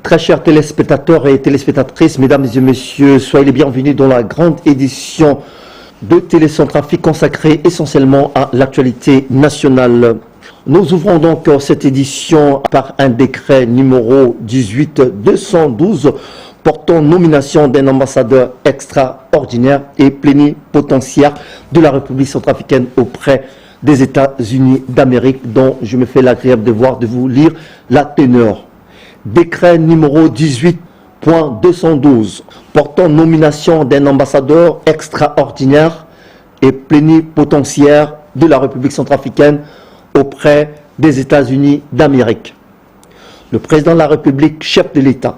Très chers téléspectateurs et téléspectatrices, mesdames et messieurs, soyez les bienvenus dans la grande édition de Télécentrafrique consacrée essentiellement à l'actualité nationale. Nous ouvrons donc cette édition par un décret numéro 18-212 portant nomination d'un ambassadeur extraordinaire et plénipotentiaire de la République centrafricaine auprès des États-Unis d'Amérique, dont je me fais l'agréable devoir de vous lire la teneur. Décret numéro 18.212 portant nomination d'un ambassadeur extraordinaire et plénipotentiaire de la République centrafricaine auprès des États-Unis d'Amérique. Le président de la République, chef de l'État,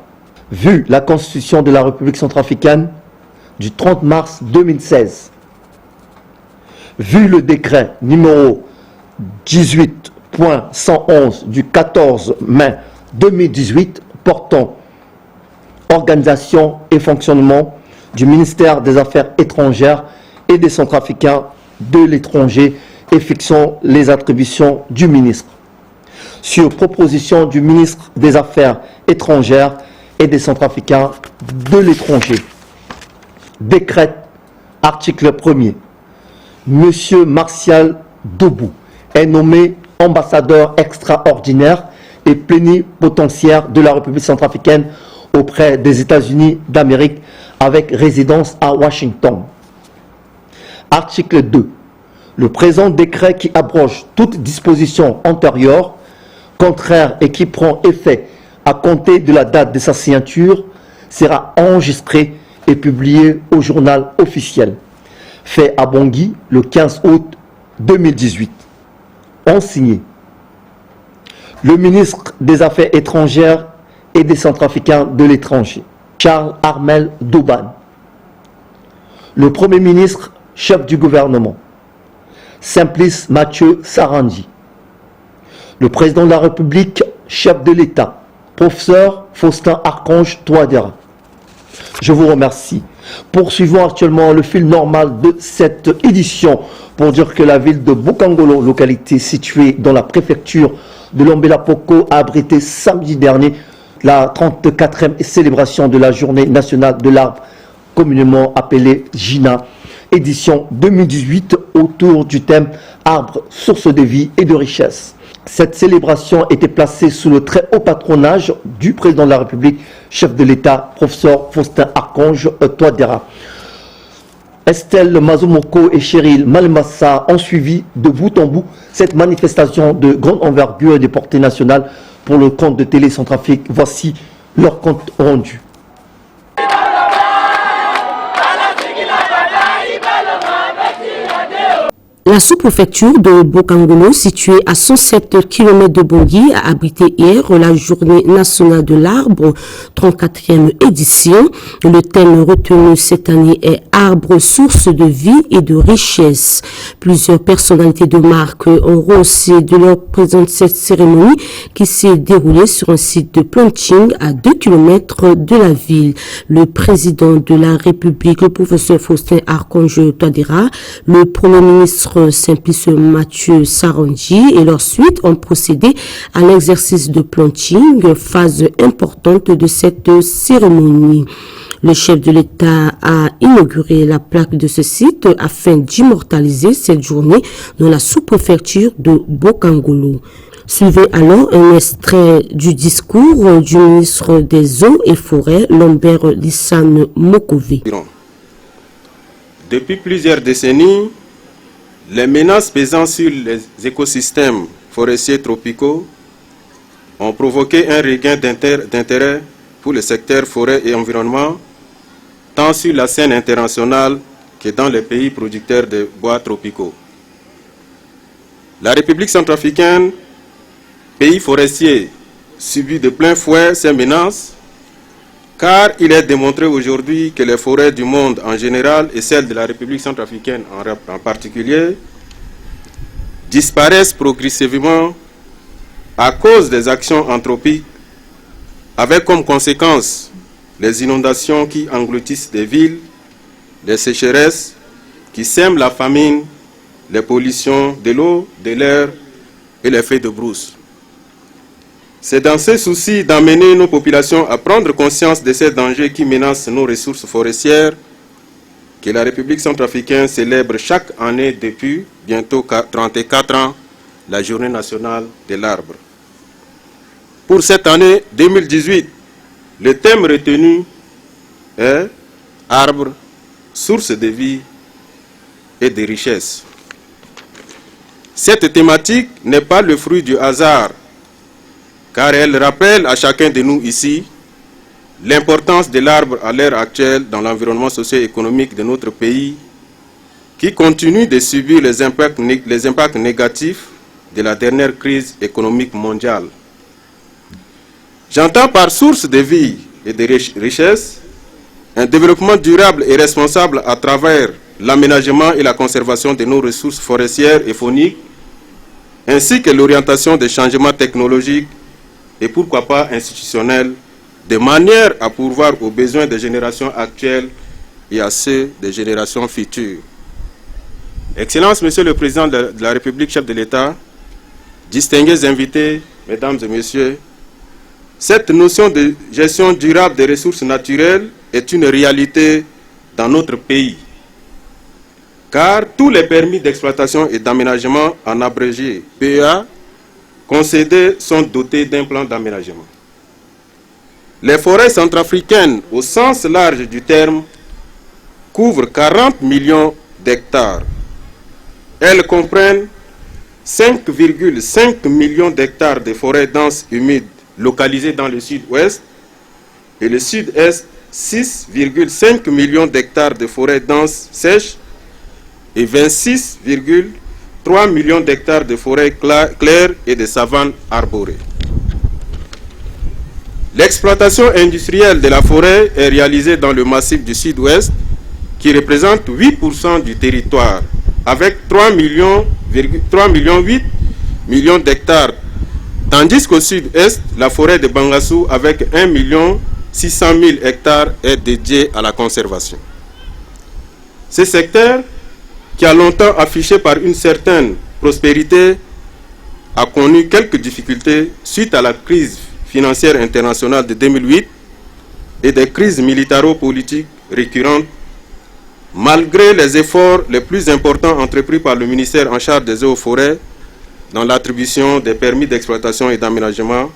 vu la Constitution de la République centrafricaine du 30 mars 2016, vu le décret numéro 18.111 du 14 mai 2018 portant organisation et fonctionnement du ministère des Affaires étrangères et des Centrafricains de l'étranger et fixant les attributions du ministre. Sur proposition du ministre des Affaires étrangères et des Centrafricains de l'étranger. Décret, article 1er. Monsieur Martial Dobou est nommé ambassadeur extraordinaire et plénipotentiaire de la République centrafricaine auprès des États-Unis d'Amérique avec résidence à Washington. Article 2. Le présent décret qui abroge toute disposition antérieure, contraire et qui prend effet à compter de la date de sa signature sera enregistré et publié au journal officiel. Fait à Bangui le 15 août 2018. Ont signé le ministre des Affaires étrangères et des Centrafricains de l'étranger, Charles Armel Douban. Le Premier ministre, chef du gouvernement, Simplice Mathieu Sarandi. Le président de la République, chef de l'État, professeur Faustin Archange Touadéra. Je vous remercie. Poursuivons actuellement le fil normal de cette édition pour dire que la ville de Bokangolo, localité située dans la préfecture de Lombe-la-Poko, a abrité samedi dernier la 34e célébration de la journée nationale de l'arbre, communément appelée JINA, édition 2018 autour du thème arbre, source de vie et de richesse. Cette célébration était placée sous le très haut patronage du président de la République, chef de l'État, professeur Faustin Archange Touadéra. Estelle Mazomoko et Cheryl Malmassa ont suivi de bout en bout cette manifestation de grande envergure et de portée nationale pour le compte de Télécentrafrique. Voici leur compte rendu. La sous-préfecture de Bokangolo, située à 107 km de Bangui, a abrité hier la journée nationale de l'arbre, 34e édition. Le thème retenu cette année est arbre, source de vie et de richesse. Plusieurs personnalités de marque ont rehaussé de leur présence cette cérémonie qui s'est déroulée sur un site de planting à 2 km de la ville. Le président de la République, le professeur Faustin Archange Touadéra, le premier ministre Simplice Mathieu Sarandi et leur suite ont procédé à l'exercice de planting, phase importante de cette cérémonie. Le chef de l'État a inauguré la plaque de ce site afin d'immortaliser cette journée dans la sous-préfecture de Bokangolo. Suivez alors un extrait du discours du ministre des Eaux et Forêts, Lambert Lissane Mokove. Depuis plusieurs décennies, les menaces pesant sur les écosystèmes forestiers tropicaux ont provoqué un regain d'intérêt pour le secteur forêt et environnement, tant sur la scène internationale que dans les pays producteurs de bois tropicaux. La République centrafricaine, pays forestier, subit de plein fouet ces menaces, car il est démontré aujourd'hui que les forêts du monde en général et celles de la République centrafricaine en particulier disparaissent progressivement à cause des actions anthropiques, avec comme conséquence les inondations qui engloutissent des villes, les sécheresses qui sèment la famine, les pollutions de l'eau, de l'air et les feux de brousse. C'est dans ce souci d'amener nos populations à prendre conscience de ces dangers qui menacent nos ressources forestières que la République centrafricaine célèbre chaque année depuis bientôt 34 ans la Journée nationale de l'arbre. Pour cette année 2018, le thème retenu est « Arbre, source de vie et de richesse ». Cette thématique n'est pas le fruit du hasard, car elle rappelle à chacun de nous ici l'importance de l'arbre à l'heure actuelle dans l'environnement socio-économique de notre pays, qui continue de subir les impacts négatifs de la dernière crise économique mondiale. J'entends par source de vie et de richesse un développement durable et responsable à travers l'aménagement et la conservation de nos ressources forestières et fauniques, ainsi que l'orientation des changements technologiques et pourquoi pas institutionnels, de manière à pourvoir aux besoins des générations actuelles et à ceux des générations futures. Excellences, Monsieur le Président de la République, chef de l'État, distingués invités, Mesdames et Messieurs, cette notion de gestion durable des ressources naturelles est une réalité dans notre pays, car tous les permis d'exploitation et d'aménagement en abrégé PEA concédés sont dotés d'un plan d'aménagement. Les forêts centrafricaines, au sens large du terme, couvrent 40 millions d'hectares. Elles comprennent 5,5 millions d'hectares de forêts denses humides localisées dans le sud-ouest et le sud-est, 6,5 millions d'hectares de forêts denses sèches et 26,3 millions d'hectares de forêts claires et de savanes arborées. L'exploitation industrielle de la forêt est réalisée dans le massif du sud-ouest qui représente 8% du territoire avec 3,8 millions d'hectares, tandis qu'au sud-est, la forêt de Bangassou avec 1,6 million d'hectares est dédiée à la conservation. Ce secteur, qui a longtemps affiché par une certaine prospérité, a connu quelques difficultés suite à la crise financière internationale de 2008 et des crises militaro-politiques récurrentes, malgré les efforts les plus importants entrepris par le ministère en charge des eaux et forêts dans l'attribution des permis d'exploitation et d'aménagement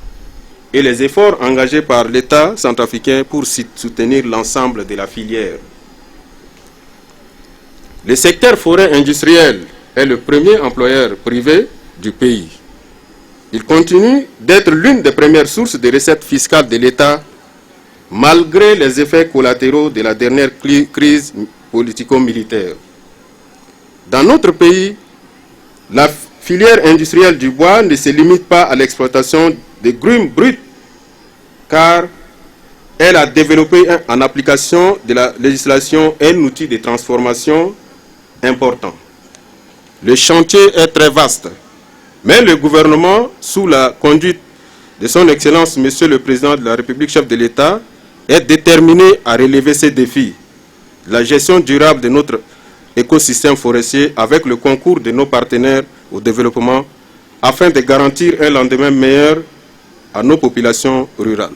et les efforts engagés par l'État centrafricain pour soutenir l'ensemble de la filière. Le secteur forêt industriel est le premier employeur privé du pays. Il continue d'être l'une des premières sources de recettes fiscales de l'État, malgré les effets collatéraux de la dernière crise politico-militaire. Dans notre pays, la filière industrielle du bois ne se limite pas à l'exploitation des grumes brutes, car elle a développé en application de la législation un outil de transformation important. Le chantier est très vaste, mais le gouvernement, sous la conduite de son Excellence, Monsieur le Président de la République, chef de l'État, est déterminé à relever ces défis. La gestion durable de notre écosystème forestier avec le concours de nos partenaires au développement afin de garantir un lendemain meilleur à nos populations rurales.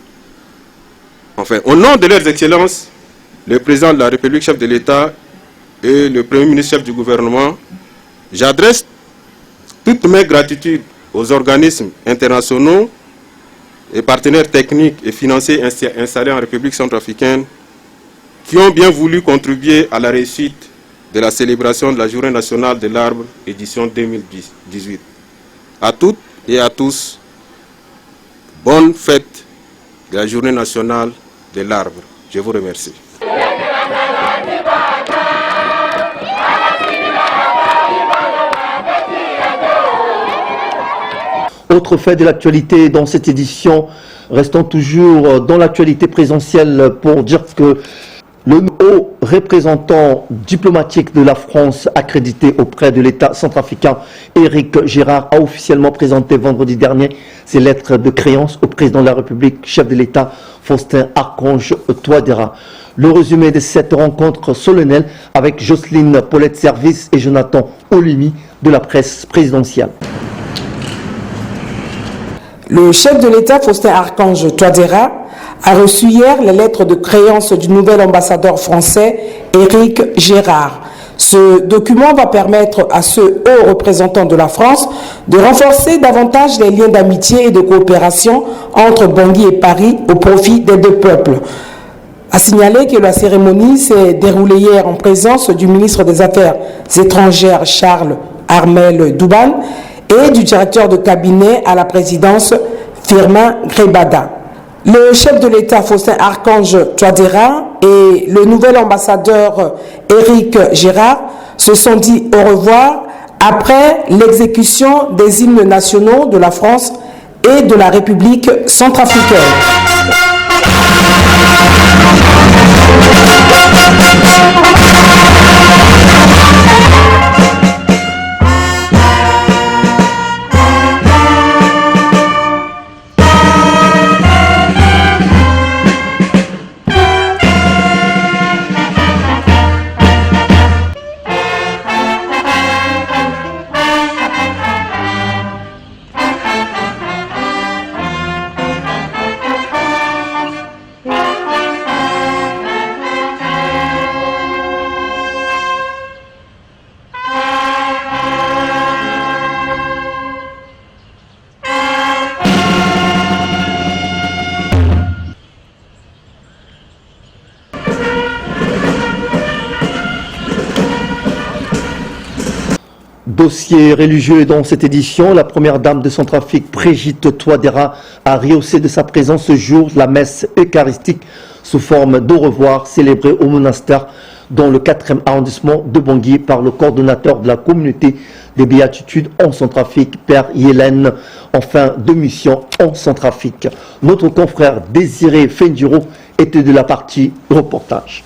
Enfin, au nom de leurs excellences, le Président de la République, chef de l'État et le Premier ministre, chef du gouvernement, j'adresse toutes mes gratitudes aux organismes internationaux et partenaires techniques et financiers installés en République centrafricaine qui ont bien voulu contribuer à la réussite de la célébration de la Journée nationale de l'arbre, édition 2018. À toutes et à tous, bonne fête de la Journée nationale de l'arbre. Je vous remercie. Autre fait de l'actualité dans cette édition, restons toujours dans l'actualité présentielle pour dire que le haut représentant diplomatique de la France accrédité auprès de l'État centrafricain, Éric Gérard, a officiellement présenté vendredi dernier ses lettres de créance au président de la République, chef de l'État, Faustin Archange Touadéra. Le résumé de cette rencontre solennelle avec Jocelyne Paulette-Service et Jonathan Olumi de la presse présidentielle. Le chef de l'État, Faustin Archange Touadéra, a reçu hier les lettres de créance du nouvel ambassadeur français, Éric Gérard. Ce document va permettre à ce haut représentant de la France de renforcer davantage les liens d'amitié et de coopération entre Bangui et Paris au profit des deux peuples. A signaler que la cérémonie s'est déroulée hier en présence du ministre des Affaires étrangères Charles Armel Douban et du directeur de cabinet à la présidence Firmin Grebada. Le chef de l'État, Faustin Archange Touadéra, et le nouvel ambassadeur Éric Gérard se sont dit au revoir après l'exécution des hymnes nationaux de la France et de la République centrafricaine. Dossier religieux dans cette édition, la première dame de Centrafrique, Brigitte Touadéra, a rehaussé de sa présence ce jour la messe eucharistique sous forme d'au revoir célébrée au monastère dans le 4e arrondissement de Bangui par le coordonnateur de la communauté des béatitudes en Centrafrique, Père Yélène, en fin de mission en Centrafrique. Notre confrère Désiré Fenduro était de la partie reportage.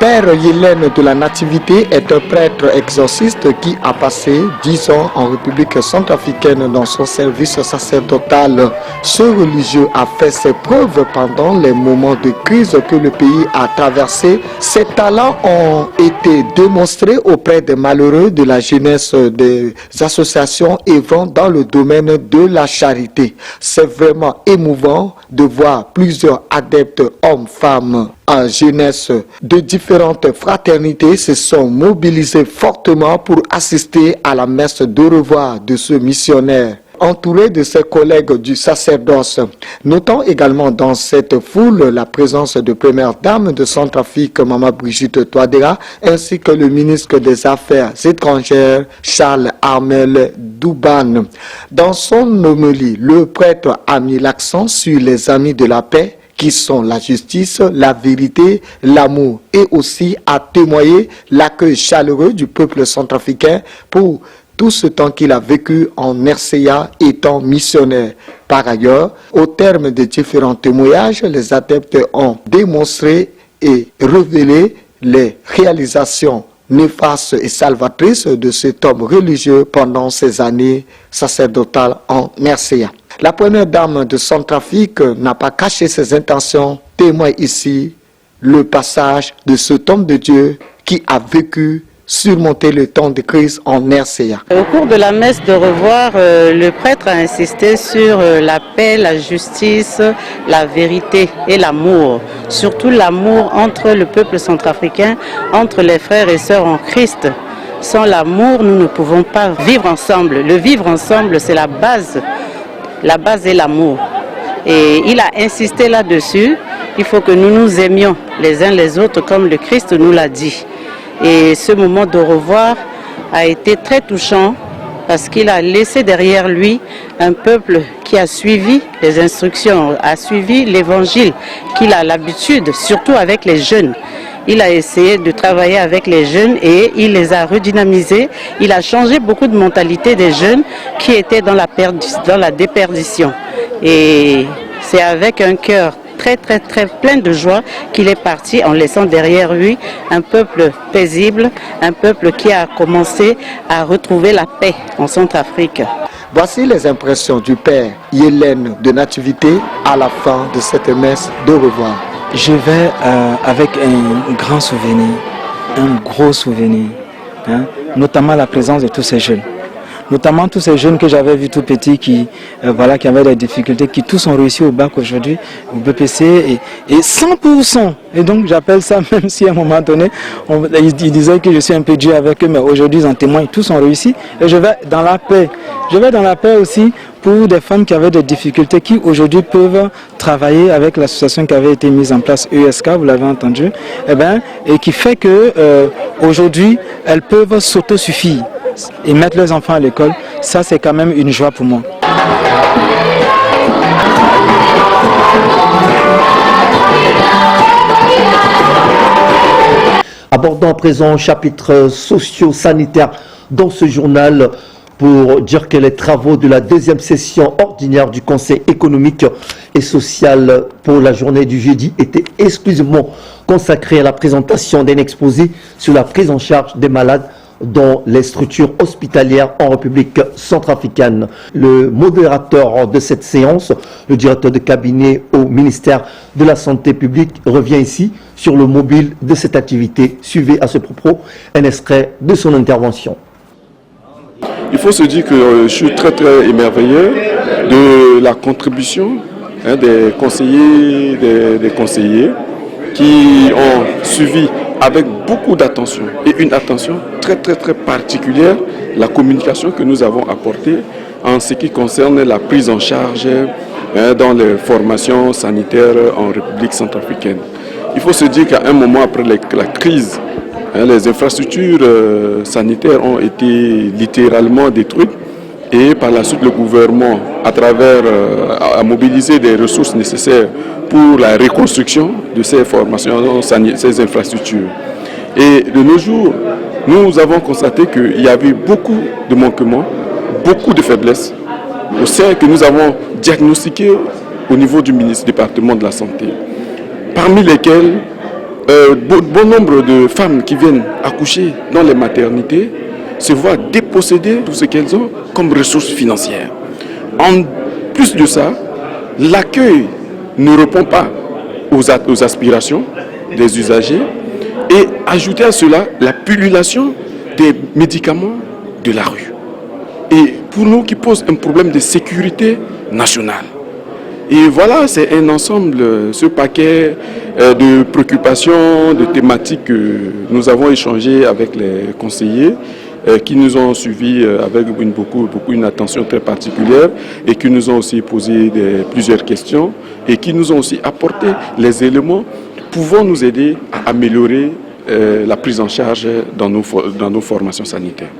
Père Yélène de la Nativité est un prêtre exorciste qui a passé 10 ans en République centrafricaine dans son service sacerdotal. Ce religieux a fait ses preuves pendant les moments de crise que le pays a traversé. Ses talents ont été démontrés auprès des malheureux de la jeunesse des associations œuvrant dans le domaine de la charité. C'est vraiment émouvant de voir plusieurs adeptes hommes, femmes, en jeunesse de différentes fraternités se sont mobilisés fortement pour assister à la messe de revoir de ce missionnaire. Entouré de ses collègues du sacerdoce. Notons également dans cette foule la présence de première dame de Centrafrique, Maman Brigitte Touadéra, ainsi que le ministre des Affaires étrangères, Charles Armel Douban. Dans son homélie, le prêtre a mis l'accent sur les amis de la paix, qui sont la justice, la vérité, l'amour, et aussi à témoigner l'accueil chaleureux du peuple centrafricain pour tout ce temps qu'il a vécu en RCA étant missionnaire. Par ailleurs, au terme de différents témoignages, les adeptes ont démontré et révélé les réalisations néfastes et salvatrices de cet homme religieux pendant ces années sacerdotales en RCA. La première dame de Centrafrique n'a pas caché ses intentions, témoigne ici le passage de cet homme de Dieu qui a vécu, surmonté le temps de crise en RCA. Au cours de la messe de revoir, le prêtre a insisté sur la paix, la justice, la vérité et l'amour. Surtout l'amour entre le peuple centrafricain, entre les frères et sœurs en Christ. Sans l'amour, nous ne pouvons pas vivre ensemble. Le vivre ensemble, c'est la base. La base est l'amour. Et il a insisté là-dessus. Il faut que nous nous aimions les uns les autres comme le Christ nous l'a dit. Et ce moment de revoir a été très touchant parce qu'il a laissé derrière lui un peuple qui a suivi les instructions, a suivi l'évangile, qu'il a l'habitude, surtout avec les jeunes. Il a essayé de travailler avec les jeunes et il les a redynamisés. Il a changé beaucoup de mentalité des jeunes qui étaient dans la déperdition. Et c'est avec un cœur très plein de joie qu'il est parti en laissant derrière lui un peuple paisible, un peuple qui a commencé à retrouver la paix en Centrafrique. Voici les impressions du père Yélène de Nativité à la fin de cette messe de revoir. Je vais avec un grand souvenir, un gros souvenir, notamment la présence de tous ces jeunes. notamment tous ces jeunes que j'avais vus tout petits qui avaient des difficultés, qui tous ont réussi au bac aujourd'hui, au BPC, et 100%. Et donc j'appelle ça, même si à un moment donné, ils disaient que je suis un peu dur avec eux, mais aujourd'hui ils en témoignent, tous ont réussi. Et je vais dans la paix. Je vais dans la paix aussi pour des femmes qui avaient des difficultés, qui aujourd'hui peuvent travailler avec l'association qui avait été mise en place, ESK, vous l'avez entendu, et qui fait que aujourd'hui elles peuvent s'autosuffire et mettre leurs enfants à l'école. Ça, c'est quand même une joie pour moi. Abordons à présent un chapitre socio-sanitaire dans ce journal pour dire que les travaux de la deuxième session ordinaire du Conseil économique et social pour la journée du jeudi étaient exclusivement consacrés à la présentation d'un exposé sur la prise en charge des malades dans les structures hospitalières en République centrafricaine. Le modérateur de cette séance, le directeur de cabinet au ministère de la Santé publique, revient ici sur le mobile de cette activité. Suivez à ce propos un extrait de son intervention. Il faut se dire que je suis très émerveillé de la contribution des conseillers, des conseillers qui ont suivi avec beaucoup d'attention et une attention très particulière la communication que nous avons apportée en ce qui concerne la prise en charge dans les formations sanitaires en République centrafricaine. Il faut se dire qu'à un moment après la crise, les infrastructures sanitaires ont été littéralement détruites et par la suite le gouvernement a mobilisé des ressources nécessaires pour la reconstruction de ces formations sanitaires, ces infrastructures. Et de nos jours, nous avons constaté qu'il y avait beaucoup de manquements, beaucoup de faiblesses au sein que nous avons diagnostiquées au niveau du département de la Santé, parmi lesquels bon nombre de femmes qui viennent accoucher dans les maternités se voient déposséder tout ce qu'elles ont comme ressources financières. En plus de ça, l'accueil ne répond pas aux aspirations des usagers et ajouter à cela la pullulation des médicaments de la rue. Et pour nous qui pose un problème de sécurité nationale. Et voilà, c'est un ensemble, ce paquet de préoccupations, de thématiques que nous avons échangé avec les conseillers qui nous ont suivis avec une attention très particulière et qui nous ont aussi posé plusieurs questions et qui nous ont aussi apporté les éléments pouvant nous aider à améliorer la prise en charge dans nos formations sanitaires.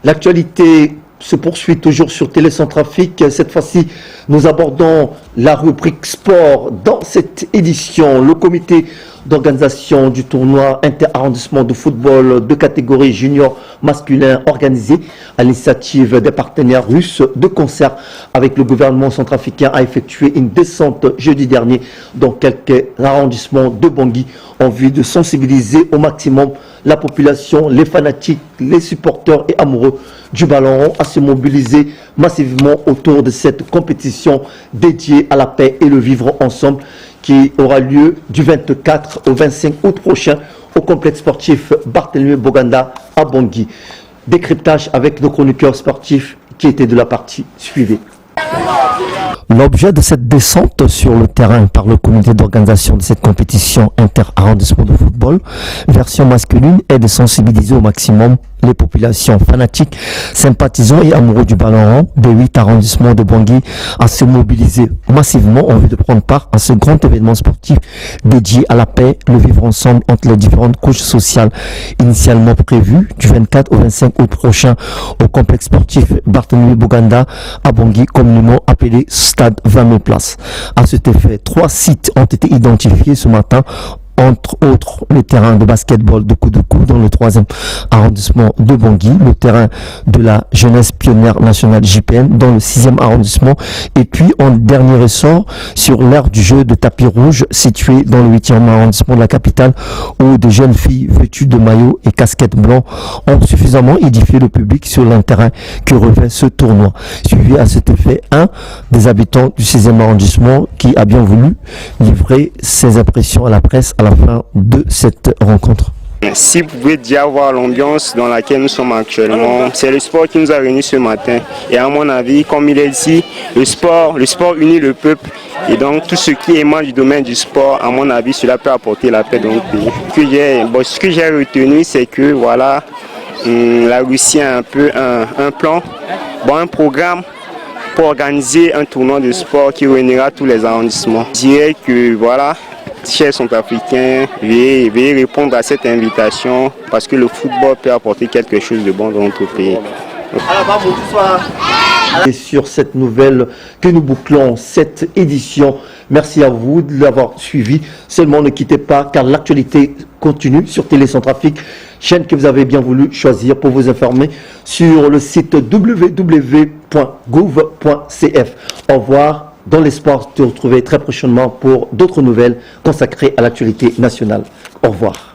L'actualité se poursuit toujours sur Télécentrafrique. Cette fois-ci, nous abordons la rubrique sport. Dans cette édition, le comité d'organisation du tournoi inter-arrondissement de football de catégorie junior masculin organisé à l'initiative des partenaires russes de concert avec le gouvernement centrafricain a effectué une descente jeudi dernier dans quelques arrondissements de Bangui en vue de sensibiliser au maximum la population, les fanatiques, les supporters et amoureux du ballon rond à se mobiliser massivement autour de cette compétition dédiée à la paix et le vivre ensemble qui aura lieu du 24 au 25 août prochain au complexe sportif Barthélemy Boganda à Bangui. Décryptage avec nos chroniqueurs sportifs qui étaient de la partie. Suivez. L'objet de cette descente sur le terrain par le comité d'organisation de cette compétition inter-arrondissement de football, version masculine, est de sensibiliser au maximum les populations fanatiques, sympathisants et amoureux du ballon rond des 8 arrondissements de Bangui à se mobiliser massivement en vue de prendre part à ce grand événement sportif dédié à la paix, le vivre ensemble entre les différentes couches sociales, initialement prévu du 24 au 25 août prochain au complexe sportif Barthélemy Boganda à Bangui, communément appelé Stade 20 000 places. À cet effet, 3 sites ont été identifiés ce matin, entre autres le terrain de basketball de Koudoukou dans le 3e arrondissement de Bangui, le terrain de la jeunesse pionnière nationale JPN dans le 6e arrondissement et puis en dernier ressort sur l'aire du jeu de tapis rouge situé dans le 8e arrondissement de la capitale où des jeunes filles vêtues de maillots et casquettes blancs ont suffisamment édifié le public sur l'intérêt que revêt ce tournoi. Suivi à cet effet un des habitants du 6e arrondissement qui a bien voulu livrer ses impressions à la presse à la fin de cette rencontre. Si vous pouvez déjà voir l'ambiance dans laquelle nous sommes actuellement, c'est le sport qui nous a réunis ce matin. Et à mon avis, comme il est dit, le sport unit le peuple. Et donc tout ce qui émane du domaine du sport, à mon avis, cela peut apporter la paix dans notre pays. Ce que j'ai retenu, c'est que voilà, la Russie a un peu un plan, un programme pour organiser un tournoi de sport qui réunira tous les arrondissements. Je dirais que voilà, chers Centrafricains, veuillez répondre à cette invitation parce que le football peut apporter quelque chose de bon dans notre pays. Et sur cette nouvelle que nous bouclons cette édition, merci à vous de l'avoir suivi. Seulement ne quittez pas car l'actualité continue sur Télé Centrafrique, chaîne que vous avez bien voulu choisir pour vous informer sur le site www.gouv.cf. Au revoir, dans l'espoir de te retrouver très prochainement pour d'autres nouvelles consacrées à l'actualité nationale. Au revoir.